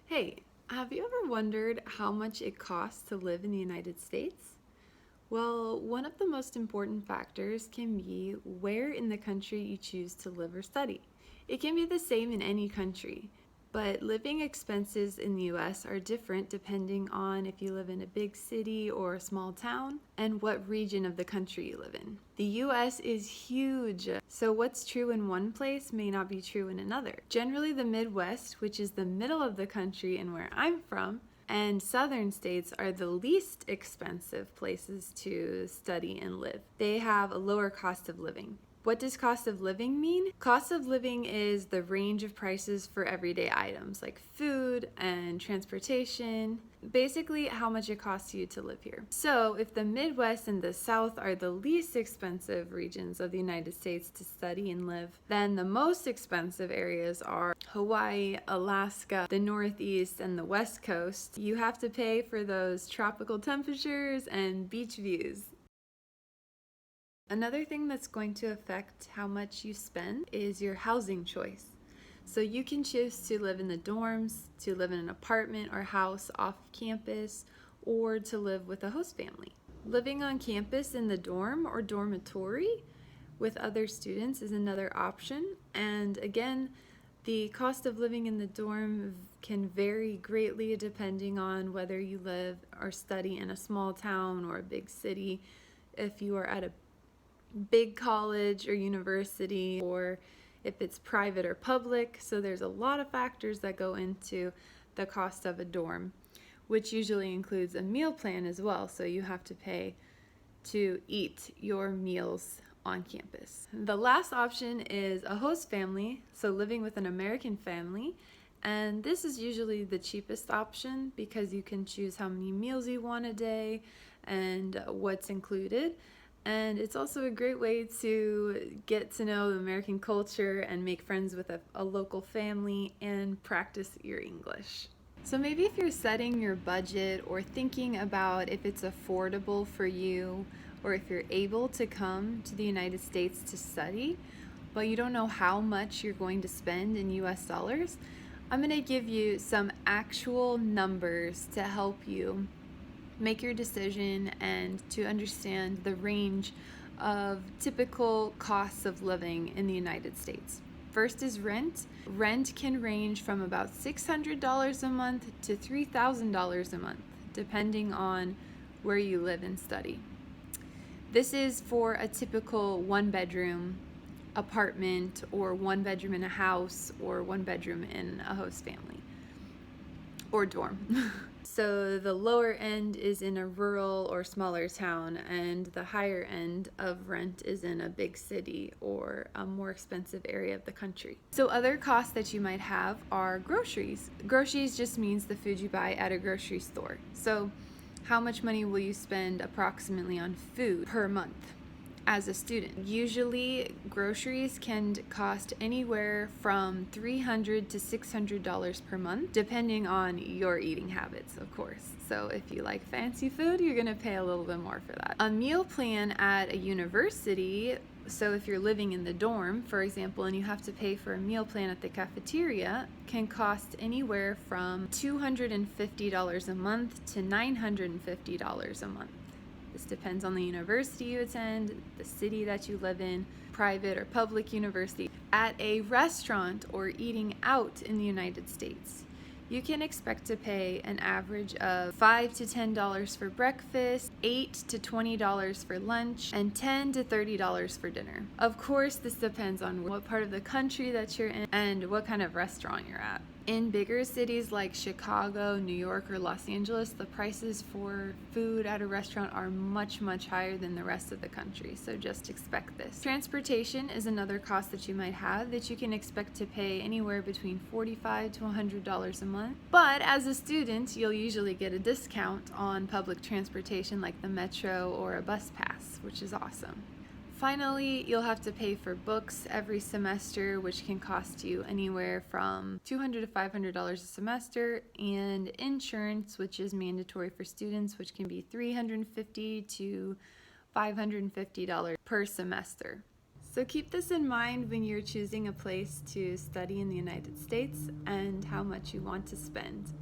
Hey, have you ever wondered how much it costs to live in the United States? Well, one of the most important factors can be where in the country you choose to live or study. It can be the same in any country, but living expenses in the US are different depending on if you live in a big city or a small town and what region of the country you live in. The US is huge, so what's true in one place may not be true in another. Generally, the Midwest, which is the middle of the country and where I'm from, and southern states are the least expensive places to study and live. They have a lower cost of living. What does cost of living mean? Cost of living is the range of prices for everyday items like food and transportation, basically how much it costs you to live here. So if the Midwest and the South are the least expensive regions of the United States to study and live, then the most expensive areas are Hawaii, Alaska, the Northeast, and the West Coast. You have to pay for those tropical temperatures and beach views. Another thing that's going to affect how much you spend is your housing choice. So you can choose to live in the dorms, to live in an apartment or house off campus, or to live with a host family. Living on campus in the dorm or dormitory with other students is another option. And again, the cost of living in the dorm can vary greatly depending on whether you live or study in a small town or a big city. If you are at a big college or university, or if it's private or public. So there's a lot of factors that go into the cost of a dorm, which usually includes a meal plan as well. So you have to pay to eat your meals on campus. The last option is a host family, so living with an American family. And this is usually the cheapest option because you can choose how many meals you want a day and what's included. And it's also a great way to get to know the American culture and make friends with a local family and practice your English. So maybe if you're setting your budget or thinking about if it's affordable for you or if you're able to come to the United States to study, but you don't know how much you're going to spend in US dollars, I'm going to give you some actual numbers to help you make your decision and to understand the range of typical costs of living in the United States. First is rent. Rent can range from about $600 a month to $3,000 a month, depending on where you live and study. This is for a typical one-bedroom apartment or one bedroom in a house or one bedroom in a host family or dorm. So the lower end is in a rural or smaller town, and the higher end of rent is in a big city or a more expensive area of the country. So other costs that you might have are groceries. Groceries just means the food you buy at a grocery store. So how much money will you spend approximately on food per month as a student? Usually groceries can cost anywhere from $300 to $600 per month, depending on your eating habits, of course. So if you like fancy food, you're gonna pay a little bit more for that. A meal plan at a university, so if you're living in the dorm, for example, and you have to pay for a meal plan at the cafeteria, can cost anywhere from $250 a month to $950 a month. This depends on the university you attend, the city that you live in, private or public university. At a restaurant or eating out in the United States, you can expect to pay an average of $5 to $10 for breakfast, $8 to $20 for lunch, and $10 to $30 for dinner. Of course, this depends on what part of the country that you're in and what kind of restaurant you're at. In bigger cities like Chicago, New York, or Los Angeles, the prices for food at a restaurant are much, much higher than the rest of the country, so just expect this. Transportation is another cost that you might have that you can expect to pay anywhere between $45 to $100 a month. But as a student, you'll usually get a discount on public transportation like the metro or a bus pass, which is awesome. Finally, you'll have to pay for books every semester, which can cost you anywhere from $200 to $500 a semester, and insurance, which is mandatory for students, which can be $350 to $550 per semester. So keep this in mind when you're choosing a place to study in the United States and how much you want to spend.